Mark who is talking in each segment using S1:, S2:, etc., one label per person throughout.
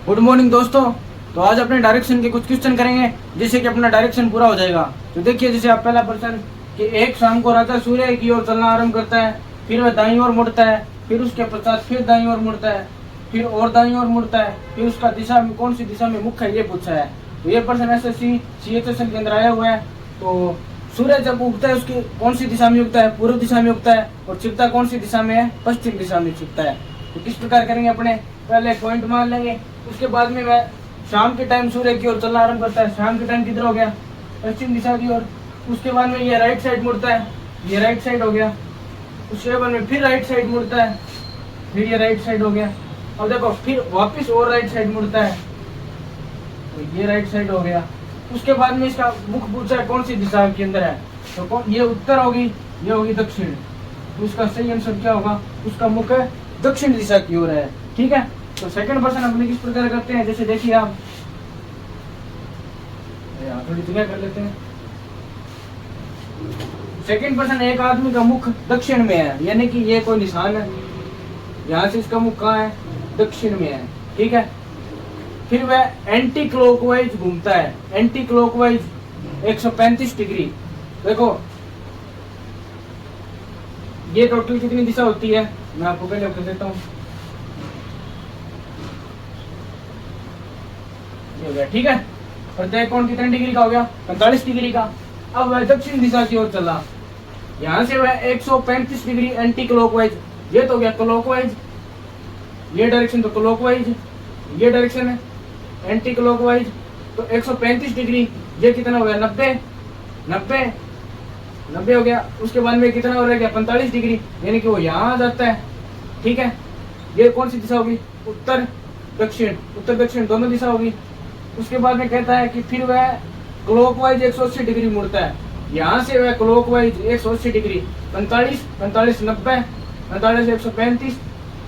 S1: Good morning दोस्तों। तो आज अपने डायरेक्शन के कुछ क्वेश्चन करेंगे जिससे कि अपना डायरेक्शन पूरा हो जाएगा। तो देखिए, जैसे आप पहला प्रश्न कि एक शाम को राजा सूर्य की ओर चलना आरंभ करता है, फिर वह दाईं ओर मुड़ता है, फिर उसके पश्चात फिर दाईं ओर मुड़ता है, फिर और दाईं ओर मुड़ता है, फिर उसका दिशा में कौन सी दिशा में मुख है, ये पूछा है। तो ये प्रश्न एसएससी सीएचएसएल के अंदर आया हुआ है। तो सूर्य जब उगता है उसकी कौन सी दिशा में उगता है? पूर्व दिशा में उगता है। और छिपता कौन सी दिशा में है? पश्चिम दिशा में छिपता है। तो किस प्रकार करेंगे? अपने पहले पॉइंट मान लेंगे, उसके बाद में मैं शाम के टाइम सूर्य की ओर चलना आरंभ करता है। शाम के टाइम किधर हो गया? पश्चिम दिशा की ओर। उसके बाद में ये राइट साइड मुड़ता है, ये राइट साइड हो गया। उसके बाद में फिर राइट साइड मुड़ता है, फिर ये राइट साइड हो गया। अब देखो, फिर वापस और राइट साइड मुड़ता है, तो ये राइट साइड हो गया। उसके बाद में इसका मुख पूछा है कौन सी दिशा के अंदर है, तो ये उत्तर होगी, ये होगी दक्षिण। तो इसका सही आंसर क्या होगा? उसका मुख दक्षिण दिशा की ओर है। ठीक है। तो सेकंड पर्सन अपने किस प्रकार करते हैं, जैसे देखिए आप थोड़ी जगह कर लेते हैं। सेकंड पर्सन, एक आदमी का मुख दक्षिण में है, यानी कि ये कोई निशान है, यहाँ से इसका मुख कहाँ है? दक्षिण में है। ठीक है। फिर वह एंटी क्लॉकवाइज घूमता है, एंटी क्लॉकवाइज 135 डिग्री। देखो ये टोटल कितनी दिशा होती है, मैं आपको पहले बता देता हूँ। ये हो गया। ठीक है। प्रत्येक कोण कितने डिग्री का हो गया? 45 डिग्री का। अब वह दक्षिण दिशा की ओर चला, यहाँ से वह 135 डिग्री एंटी क्लॉकवाइज, ये तो हो गया क्लॉकवाइज, ये डायरेक्शन तो क्लॉकवाइज, ये डायरेक्शन है एंटी क्लॉकवाइज। तो 135 डिग्री, ये कितना हो गया? 90 हो गया। उसके बाद में कितना हो रह गया? 45 डिग्री, यानी कि वो यहाँ आ जाता है। ठीक है। ये कौन सी दिशा होगी? उत्तर दक्षिण दोनों दिशा होगी। उसके बाद में कहता है कि फिर वह क्लॉकवाइज 180 डिग्री मुड़ता है, यहाँ से वह क्लॉकवाइज 180 डिग्री, 45 90 45 135,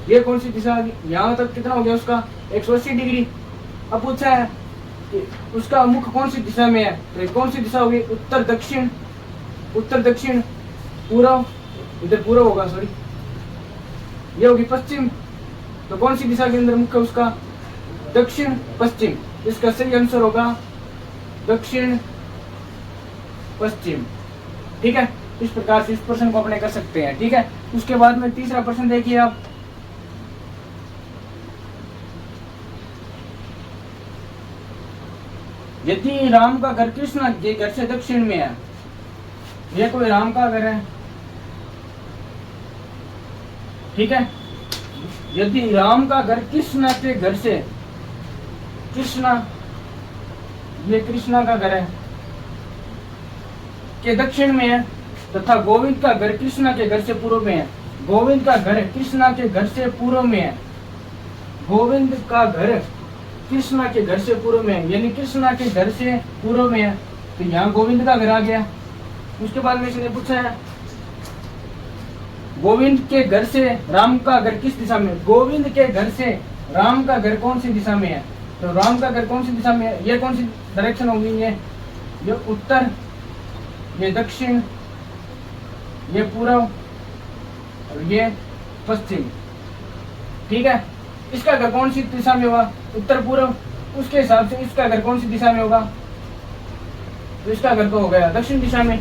S1: ये कौन सी दिशा होगी? यहाँ तक कितना हो गया उसका? 180 डिग्री। अब पूछा है कि उसका मुख कौन सी दिशा में है, तो कौन सी दिशा होगी? उत्तर दक्षिण पूर्व, इधर पूर्व होगा, सॉरी, ये होगी पश्चिम। तो कौन सी दिशा के अंदर मुख है उसका? दक्षिण पश्चिम। इसका सही आंसर होगा दक्षिण पश्चिम। ठीक है। इस प्रकार से इस प्रश्न को अपने कर सकते हैं। ठीक है। उसके बाद में तीसरा प्रश्न देखिए आप, यदि राम का घर कृष्ण के घर से दक्षिण में है, ये कोई राम का घर है। ठीक है। यदि राम का घर कृष्ण के घर से, कृष्णा, ये कृष्णा का घर है, के दक्षिण में है, तथा गोविंद का घर कृष्णा के घर से पूर्व में है। गोविंद का घर कृष्णा के घर से पूर्व में है, गोविंद का घर कृष्णा के घर से पूर्व में है, यानी कृष्णा के घर से पूर्व में है। तो यहाँ गोविंद का घर आ गया। उसके बाद में इसने पूछा है गोविंद के घर से राम का घर किस दिशा में? गोविंद के घर से राम का घर कौन सी दिशा में है? तो राम का घर कौन सी दिशा में है? ये कौन सी डायरेक्शन होगी? ये उत्तर, ये दक्षिण, ये पूर्व और ये पश्चिम। ठीक है। इसका घर कौन सी दिशा में होगा? उत्तर पूर्व। उसके हिसाब से इसका घर कौन सी दिशा में होगा? तो इसका घर तो हो गया दक्षिण दिशा में।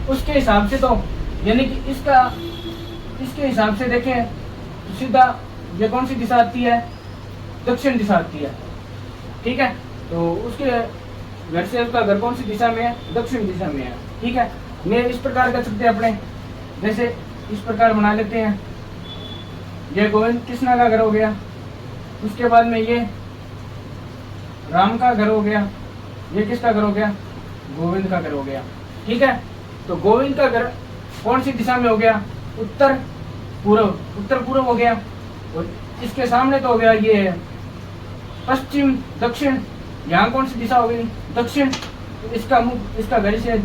S1: उसके हिसाब से तो, यानी कि इसके हिसाब से देखें तो सीधा ये कौन सी दिशा आती है? दक्षिण दिशा आती है। ठीक है। तो उसके घर से उसका घर कौन सी दिशा में है? दक्षिण दिशा में है। ठीक है। मैं इस प्रकार कर सकते हैं अपने, जैसे इस प्रकार बना लेते हैं। ये गोविंद कृष्णा का घर हो गया, उसके बाद में ये राम का घर हो गया, ये किसका घर हो गया? गोविंद का घर हो गया। ठीक है। तो गोविंद का घर कौन सी दिशा में हो गया? उत्तर पूर्व हो गया। और इसके सामने तो हो गया ये पश्चिम दक्षिण, यहाँ कौन सी दिशा हो गई? दक्षिण। इसका मुख, इसका घर से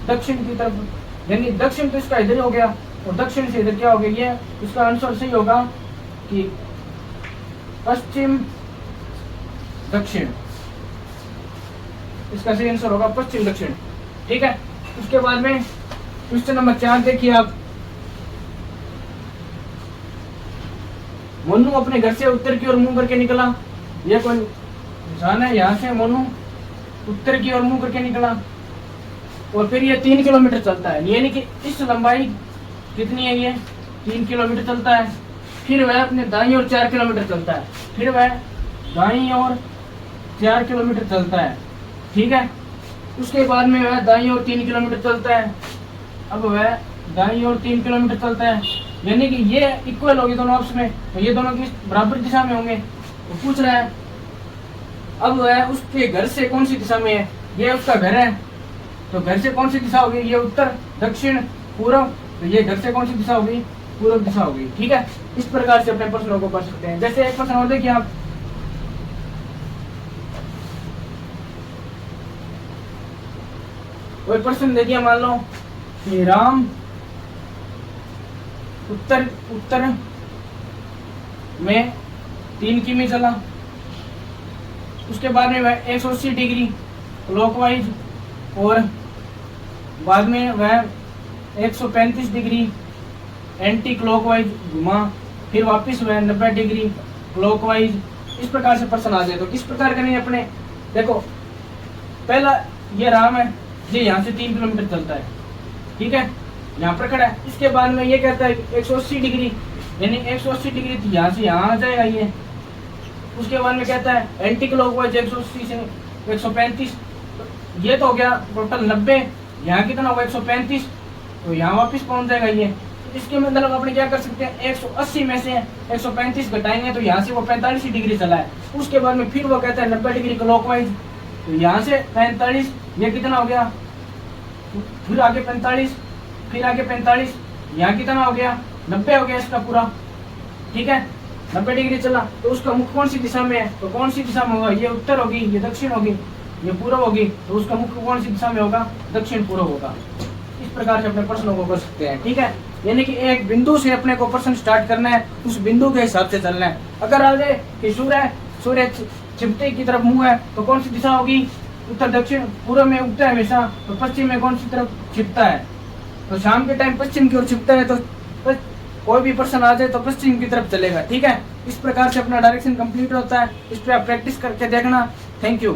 S1: दक्षिण की तरफ, यानी दक्षिण तो इसका इधर हो गया और दक्षिण से इधर क्या हो गया? ये इसका आंसर सही होगा कि पश्चिम दक्षिण, इसका सही आंसर होगा पश्चिम दक्षिण। ठीक है। उसके बाद में क्वेश्चन नंबर 4 देखिए आप, मन्नू अपने घर से उत्तर की ओर मुंह करके निकला, ये कोई निशान है, यहाँ से मोनू उत्तर की ओर मुंह करके निकला और फिर ये 3 किलोमीटर चलता है, यानी कि इस लंबाई कितनी है, ये 3 किलोमीटर चलता है। फिर वह अपने दाईं ओर 4 किलोमीटर चलता है, फिर वह दाईं ओर 4 किलोमीटर चलता है, ठीक है। उसके बाद में वह दाईं ओर 3 किलोमीटर चलता है। अब वह दाईं ओर 3 किलोमीटर चलता है, यानी कि ये इक्वल होगी दोनों आपस में, तो ये दोनों की बराबर दिशा में होंगे। तो पूछ रहा है अब वह उसके घर से कौन सी दिशा में है, ये उसका घर है, तो घर से कौन सी दिशा होगी, ये उत्तर, दक्षिण, पूर्व, तो ये घर से कौन सी दिशा होगी, पूर्व दिशा होगी, ठीक है। इस प्रकार से अपने प्रश्नों को कर सकते हैं। जैसे एक प्रश्न और देखिए आप, कोई प्रश्न देखिए, मान लो कि राम उत्तर उत्तर में 3 किमी चला, उसके बाद में वह 180 डिग्री क्लॉकवाइज और बाद में वह 135 डिग्री एंटी क्लॉकवाइज घुमा, फिर वापस वह 90 डिग्री क्लॉकवाइज। इस प्रकार से प्रश्न आ जाए तो किस प्रकार करेंगे अपने, देखो पहला ये राम है, ये यहाँ से 3 किलोमीटर चलता है, ठीक है, यहाँ पर खड़ा है। इसके बाद में ये कहता है 180 डिग्री, यानी 180 डिग्री तो यहाँ से यहाँ आ जाएगा ये। उसके बाद में कहता है एंटी क्लॉकवाइज 180 से 135, ये तो हो गया टोटल 90, यहाँ कितना होगा 135, तो यहाँ वापस पहुँच जाएगा ये। इसके मतलब अपने क्या कर सकते हैं, 180 में से 135 घटाएंगे तो यहाँ से वो 45 डिग्री चला है। उसके बाद में फिर वो कहता है 90 डिग्री क्लॉकवाइज, तो यहाँ से 45, ये कितना हो गया, फिर आगे 45, फिर आगे 45, यहाँ कितना हो गया 90 हो गया इसका पूरा, ठीक है। 90 डिग्री चला तो उसका मुख कौन सी दिशा में है, तो कौन सी दिशा में होगा, ये उत्तर होगी, ये दक्षिण होगी, ये पूर्व होगी, तो उसका मुख कौन सी दिशा में होगा, दक्षिण पूर्व होगा। इस प्रकार से अपने प्रश्नों को कर सकते हैं, ठीक है। यानी कि एक बिंदु से अपने को प्रश्न स्टार्ट करना है, उस बिंदु के हिसाब से चलना है। अगर आ जाए कि सूर्य छिपते की तरफ मुंह है तो कौन सी दिशा होगी, उत्तर दक्षिण, पूर्व में उगता है हमेशा, तो पश्चिम में कौन सी तरफ छिपता है, तो शाम के टाइम पश्चिम की ओर छिपता है, तो कोई भी प्रश्न आ जाए तो पश्चिम की तरफ चलेगा, ठीक है। इस प्रकार से अपना डायरेक्शन कंप्लीट होता है। इस पर आप प्रैक्टिस करके देखना। Thank you.